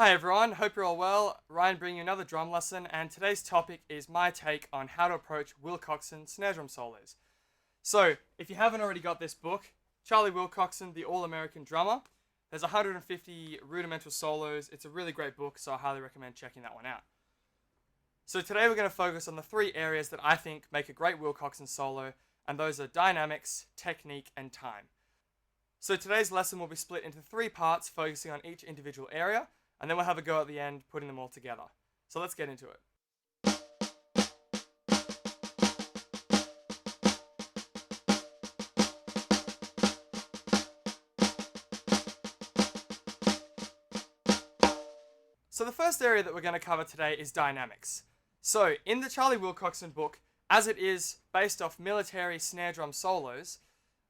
Hi everyone, hope you're all well. Ryan bringing you another drum lesson, and today's topic is my take on how to approach Wilcoxon snare drum solos. So, if you haven't already got this book, Charley Wilcoxon, the All-American Drummer, there's 150 rudimental solos. It's a really great book, so I highly recommend checking that one out. So today we're going to focus on the three areas that I think make a great Wilcoxon solo, and those are dynamics, technique, and time. So today's lesson will be split into three parts, focusing on each individual area, and then we'll have a go at the end, putting them all together. So let's get into it. So the first area that we're going to cover today is dynamics. So in the Charley Wilcoxon book, as it is based off military snare drum solos,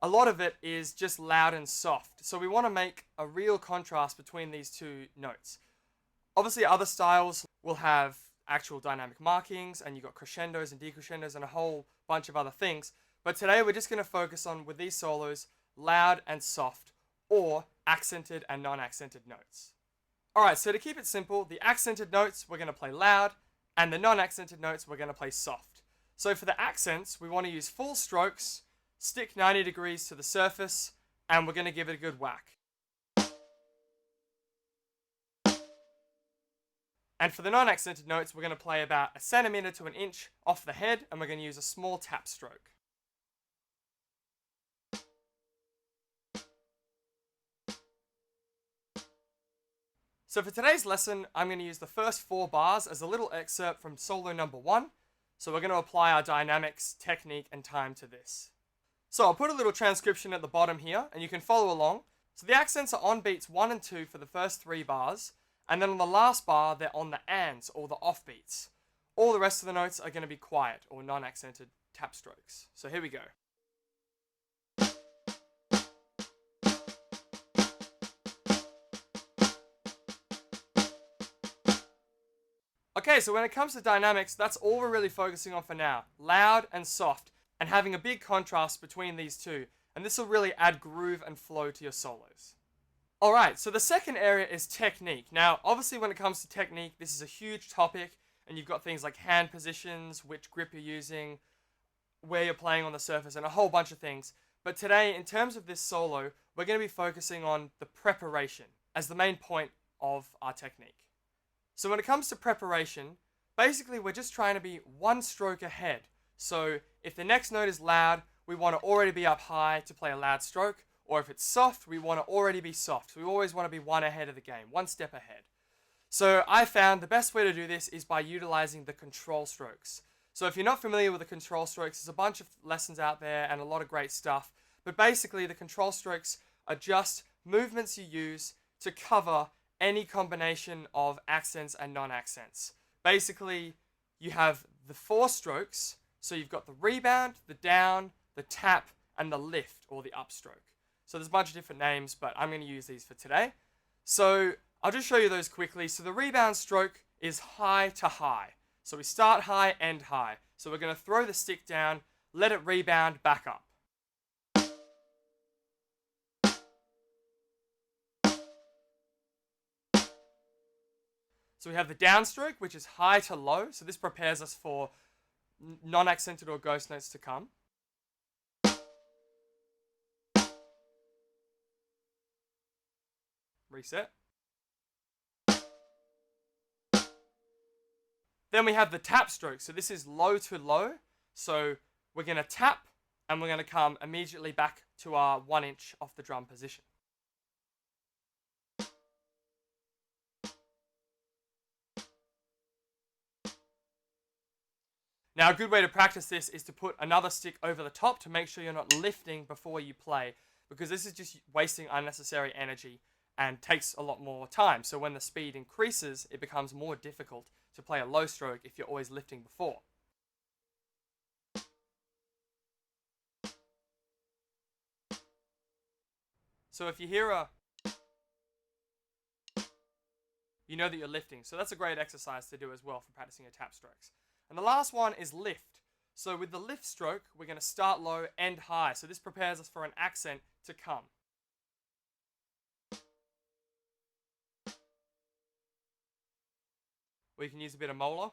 a lot of it is just loud and soft. So we want to make a real contrast between these two notes. Obviously other styles will have actual dynamic markings, and you've got crescendos and decrescendos and a whole bunch of other things. But today we're just going to focus on, with these solos, loud and soft, or accented and non-accented notes. Alright, so to keep it simple, the accented notes we're going to play loud, and the non-accented notes we're going to play soft. So for the accents, we want to use full strokes, stick 90 degrees to the surface, and we're going to give it a good whack. And for the non-accented notes, we're going to play about a centimeter to an inch off the head, and we're going to use a small tap stroke. So for today's lesson, I'm going to use the first 4 bars as a little excerpt from solo number 1. So we're going to apply our dynamics, technique, and time to this. So I'll put a little transcription at the bottom here, and you can follow along. So the accents are on beats 1 and 2 for the first 3 bars, and then on the last bar, they're on the ands, or the off beats. All the rest of the notes are going to be quiet, or non-accented tap strokes. So here we go. Okay, so when it comes to dynamics, that's all we're really focusing on for now. Loud and soft, and having a big contrast between these two. And this will really add groove and flow to your solos. Alright, so the second area is technique. Now, obviously when it comes to technique, this is a huge topic, and you've got things like hand positions, which grip you're using, where you're playing on the surface, and a whole bunch of things. But today, in terms of this solo, we're going to be focusing on the preparation as the main point of our technique. So when it comes to preparation, basically we're just trying to be one stroke ahead. So if the next note is loud, we want to already be up high to play a loud stroke. Or if it's soft, we want to already be soft. We always want to be one ahead of the game, one step ahead. So I found the best way to do this is by utilizing the control strokes. So if you're not familiar with the control strokes, there's a bunch of lessons out there and a lot of great stuff. But basically the control strokes are just movements you use to cover any combination of accents and non-accents. Basically, you have the 4 strokes. So you've got the rebound, the down, the tap, and the lift, or the upstroke. So there's a bunch of different names, but I'm going to use these for today. So I'll just show you those quickly. So the rebound stroke is high to high. So we start high, end high. So we're going to throw the stick down, let it rebound back up. So we have the downstroke, which is high to low. So this prepares us for non-accented or ghost notes to come. Reset. Then we have the tap stroke. So this is low to low. So we're going to tap, and we're going to come immediately back to our 1 inch off the drum position. Now, a good way to practice this is to put another stick over the top to make sure you're not lifting before you play, because this is just wasting unnecessary energy and takes a lot more time. So when the speed increases, it becomes more difficult to play a low stroke if you're always lifting before. So if you hear a, you know that you're lifting. So that's a great exercise to do as well for practicing your tap strokes. And the last one is lift. So with the lift stroke, we're going to start low, end high. So this prepares us for an accent to come. or you can use a bit of molar.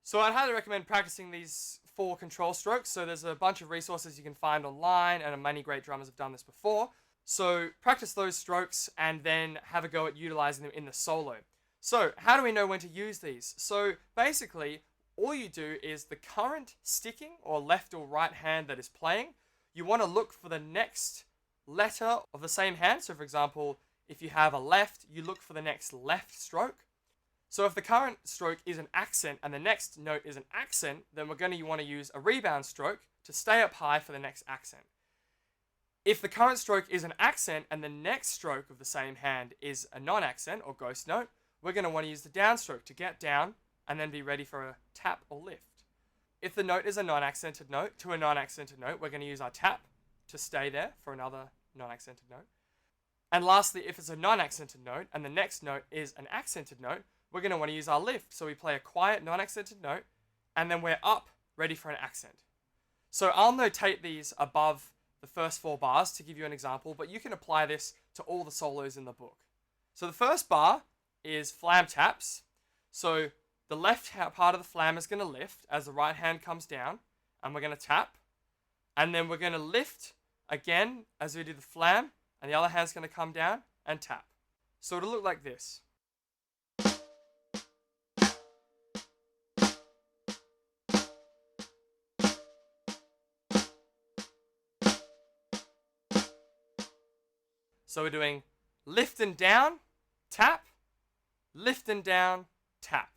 So I'd highly recommend practicing these 4 control strokes. So there's a bunch of resources you can find online, and many great drummers have done this before. So practice those strokes and then have a go at utilizing them in the solo. So how do we know when to use these? So basically, all you do is the current sticking or left or right hand that is playing, you want to look for the next letter of the same hand. So for example, if you have a left, you look for the next left stroke. So if the current stroke is an accent and the next note is an accent, then we're going to want to use a rebound stroke to stay up high for the next accent. If the current stroke is an accent and the next stroke of the same hand is a non-accent or ghost note, we're going to want to use the downstroke to get down and then be ready for a tap or lift. If the note is a non-accented note to a non-accented note, we're going to use our tap to stay there for another non-accented note. And lastly, if it's a non-accented note and the next note is an accented note, we're going to want to use our lift. So we play a quiet non-accented note and then we're up ready for an accent. So I'll notate these above the first 4 bars to give you an example, but you can apply this to all the solos in the book. So the first bar is flam taps. So the left part of the flam is going to lift as the right hand comes down, and we're going to tap. And then we're going to lift again as we do the flam, and the other hand's going to come down and tap. So it'll look like this. So we're doing lift and down, tap, lift and down, tap.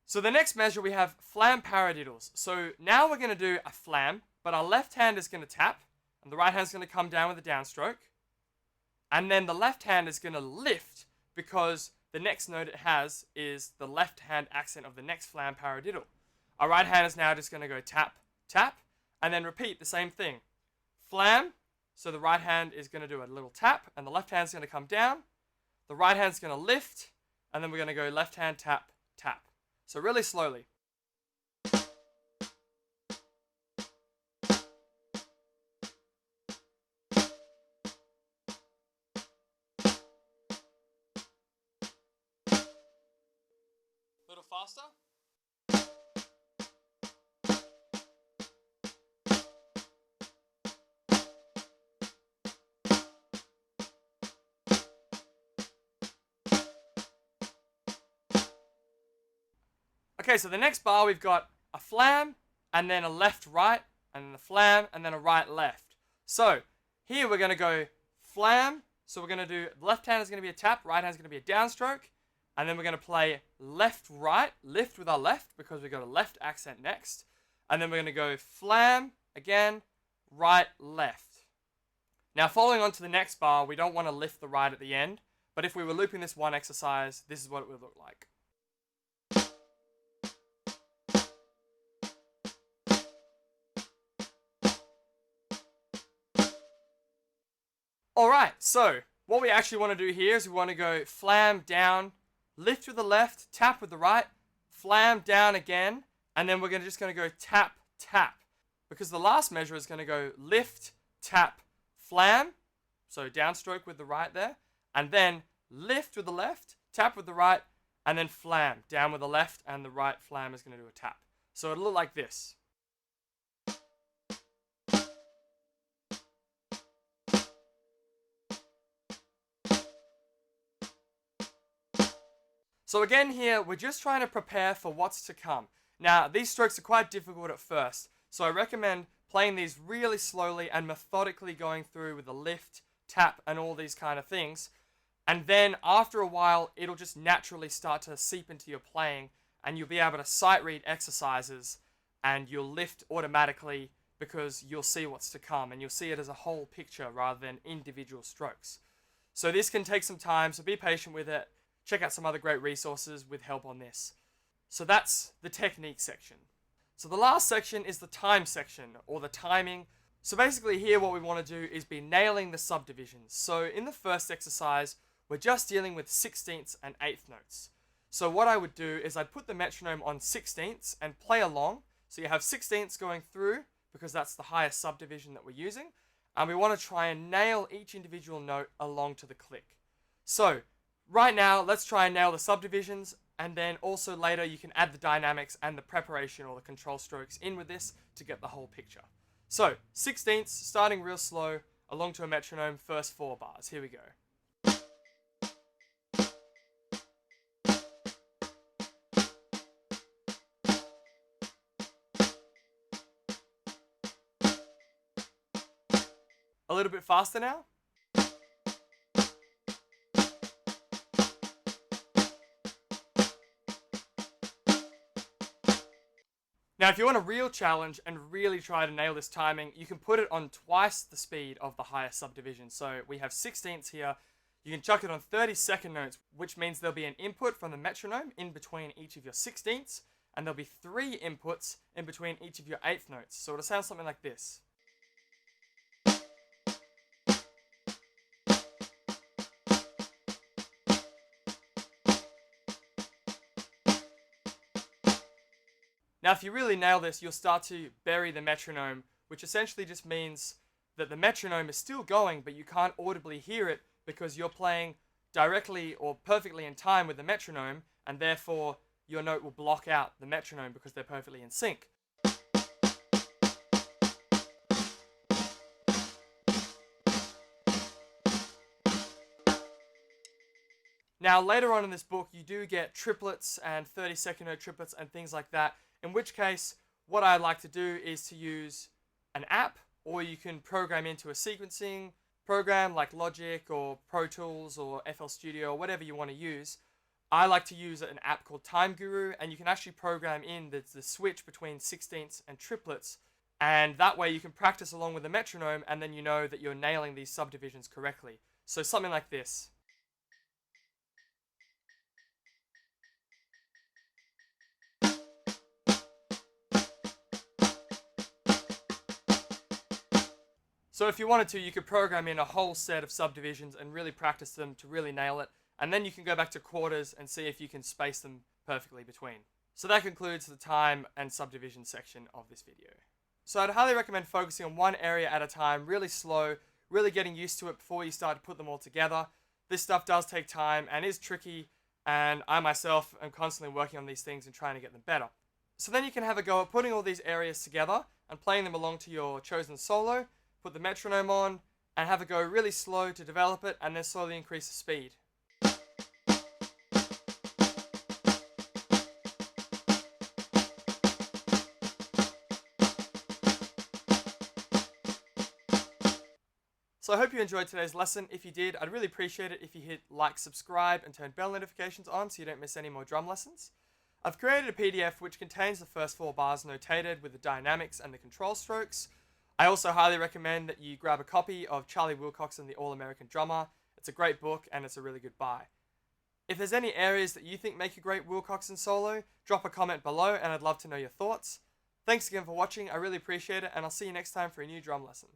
So the next measure we have flam paradiddles. So now we're going to do a flam, but our left hand is going to tap, and the right hand is going to come down with a downstroke. And then the left hand is going to lift because the next note it has is the left hand accent of the next flam paradiddle. Our right hand is now just going to go tap, tap, and then repeat the same thing. Flam, so the right hand is going to do a little tap, and the left hand is going to come down. The right hand is going to lift, and then we're going to go left hand tap, tap. So really slowly. A little faster. Okay, so the next bar we've got a flam, and then a left-right, and then a flam, and then a right-left. So here we're going to go flam, so we're going to do, the left hand is going to be a tap, right hand is going to be a downstroke, and then we're going to play left-right, lift with our left, because we've got a left accent next, and then we're going to go flam, again, right-left. Now following on to the next bar, we don't want to lift the right at the end, but if we were looping this one exercise, this is what it would look like. Alright, so what we actually want to do here is we want to go flam down, lift with the left, tap with the right, flam down again, and then we're just going to go tap, tap. Because the last measure is going to go lift, tap, flam, so downstroke with the right there, and then lift with the left, tap with the right, and then flam, down with the left, and the right flam is going to do a tap. So it'll look like this. So again here, we're just trying to prepare for what's to come. Now, these strokes are quite difficult at first, so I recommend playing these really slowly and methodically going through with the lift, tap, and all these kind of things. And then after a while, it'll just naturally start to seep into your playing, and you'll be able to sight read exercises, and you'll lift automatically because you'll see what's to come, and you'll see it as a whole picture rather than individual strokes. So this can take some time, so be patient with it. Check out some other great resources with help on this. So that's the technique section. So the last section is the time section, or the timing. So basically here what we want to do is be nailing the subdivisions. So in the first exercise, we're just dealing with 16ths and 8th notes. So what I would do is I'd put the metronome on 16ths and play along. So you have 16ths going through because that's the highest subdivision that we're using. And we want to try and nail each individual note along to the click. So right now, let's try and nail the subdivisions, and then also later you can add the dynamics and the preparation or the control strokes in with this to get the whole picture. So 16ths, starting real slow, along to a metronome, first 4 bars. Here we go. A little bit faster now. Now, if you want a real challenge and really try to nail this timing, you can put it on twice the speed of the highest subdivision. So we have 16ths here. You can chuck it on 32nd notes, which means there'll be an input from the metronome in between each of your 16ths, and there'll be 3 inputs in between each of your 8th notes. So it'll sound something like this. Now, if you really nail this, you'll start to bury the metronome, which essentially just means that the metronome is still going, but you can't audibly hear it because you're playing directly or perfectly in time with the metronome, and therefore your note will block out the metronome because they're perfectly in sync. Now, later on in this book, you do get triplets and 32nd note triplets and things like that, in which case, what I like to do is to use an app, or you can program into a sequencing program like Logic or Pro Tools or FL Studio or whatever you want to use. I like to use an app called Time Guru, and you can actually program in the switch between 16ths and triplets, and that way you can practice along with the metronome, and then you know that you're nailing these subdivisions correctly. So something like this. So if you wanted to, you could program in a whole set of subdivisions and really practice them to really nail it. And then you can go back to quarters and see if you can space them perfectly between. So that concludes the time and subdivision section of this video. So I'd highly recommend focusing on one area at a time, really slow, really getting used to it before you start to put them all together. This stuff does take time and is tricky, and I myself am constantly working on these things and trying to get them better. So then you can have a go at putting all these areas together and playing them along to your chosen solo. Put the metronome on, and have it go really slow to develop it, and then slowly increase the speed. So I hope you enjoyed today's lesson. If you did, I'd really appreciate it if you hit like, subscribe, and turn bell notifications on so you don't miss any more drum lessons. I've created a PDF which contains the first 4 bars notated with the dynamics and the control strokes. I also highly recommend that you grab a copy of Charley Wilcoxon, the All-American Drummer. It's a great book and it's a really good buy. If there's any areas that you think make a great Wilcoxon solo, drop a comment below and I'd love to know your thoughts. Thanks again for watching, I really appreciate it, and I'll see you next time for a new drum lesson.